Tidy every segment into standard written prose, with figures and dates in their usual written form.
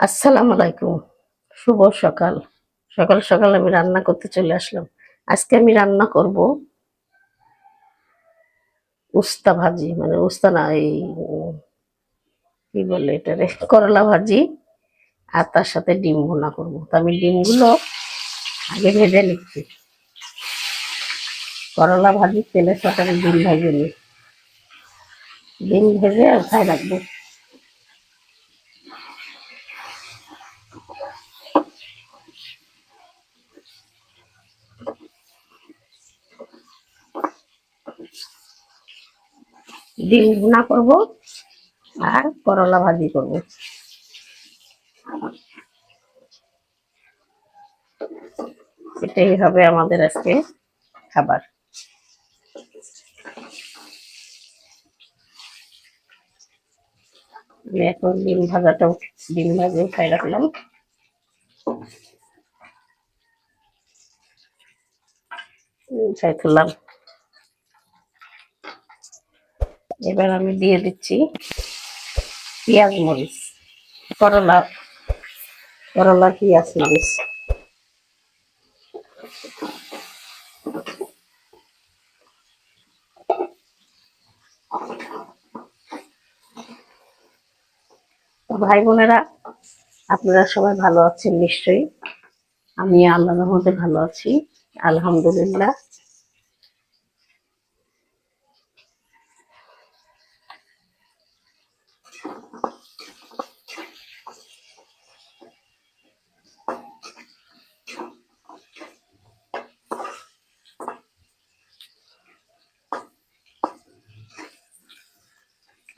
আসসালামু আলাইকুম। শুভ সকাল। সকাল সকাল আমি রান্না করতে চলে আসলাম। আজকে আমি রান্না করব উস্তা ভাজি, মানে উস্তা না, এই কি বলে এটারে, করলা ভাজি। আর তার সাথে ডিম ভুনা করবো। তো আমি ডিমগুলো আগে ভেজে নিচ্ছি। করলা ভাজি তেলের সাথে আমি ডিম ভেজে নিই। ডিম ভেজে উঠায় রাখবো। ডিম ভুনা করব আর করলা ভাজি করব। এটাই হবে আমাদের আজকে খাবার। আমি এখন ডিম ভাজা উঠাই রাখলাম। উঠাই তুললাম। এবার আমি দিয়ে দিচ্ছি পেঁয়াজ মরিচ, করলা করলা পেঁয়াজ মরিচ। ভাই বোনেরা, আপনারা সবাই ভালো আছেন নিশ্চয়ই। আমি আল্লাহর রহমতে ভালো আছি, আলহামদুলিল্লাহ।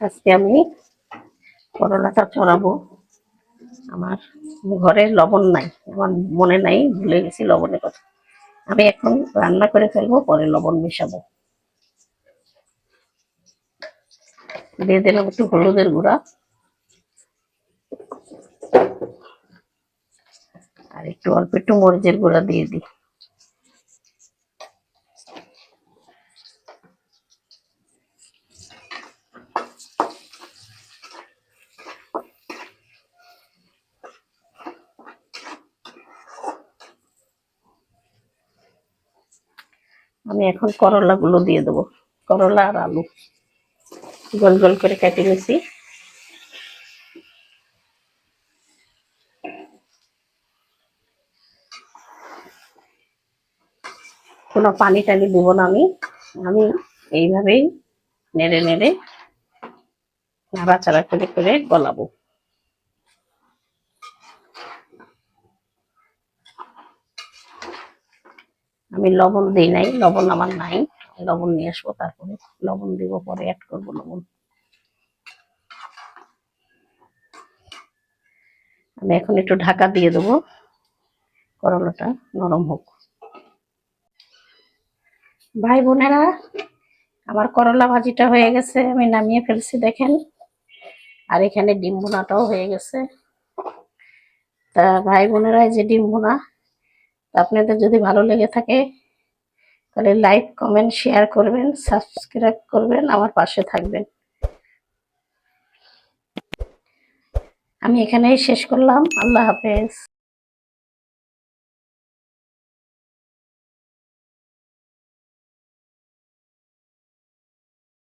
আজকে আমি করলাটা চড়াবো। আমার ঘরে লবণ নাই, আমার মনে নাই, ভুলে গেছি লবণের কথা। আমি এখন রান্না করে ফেলবো, পরে লবণ মেশাবো। দিয়ে দিলাম একটু হলুদের গুঁড়া আর অল্প একটু মরিচের গুঁড়া দিয়ে দিই। আমি এখন করলা গুলো দিয়ে দেবো। করলা আর আলু গোল গোল করে কেটে নিয়েছি। কোনো পানি টানি দিব না। আমি আমি এইভাবেই নেড়ে নেড়ে নাড়াচাড়া করে করে গলাবো। আমি লবণ দিই নাই, লবণ আমার নাই। লবণ নিয়ে আসবো, তারপরে লবণ দিব, পরে অ্যাড করবো লবণ। আমি এখন একটু ঢাকা দিয়ে দেবো, করলাটা নরম হোক। ভাই বোনেরা, আমার করলা ভাজিটা হয়ে গেছে, আমি নামিয়ে ফেলছি দেখেন। আর এখানে ডিম ভুনাটাও হয়ে গেছে। তা ভাই বোনেরা, এই যে ডিম ভুনা, আপনাদের যদি ভালো লেগে থাকে তাহলে লাইক কমেন্ট শেয়ার করবেন, সাবস্ক্রাইব করবেন, আমার পাশে থাকবেন। আমি এখানেই শেষ করলাম। আল্লাহ হাফেজ।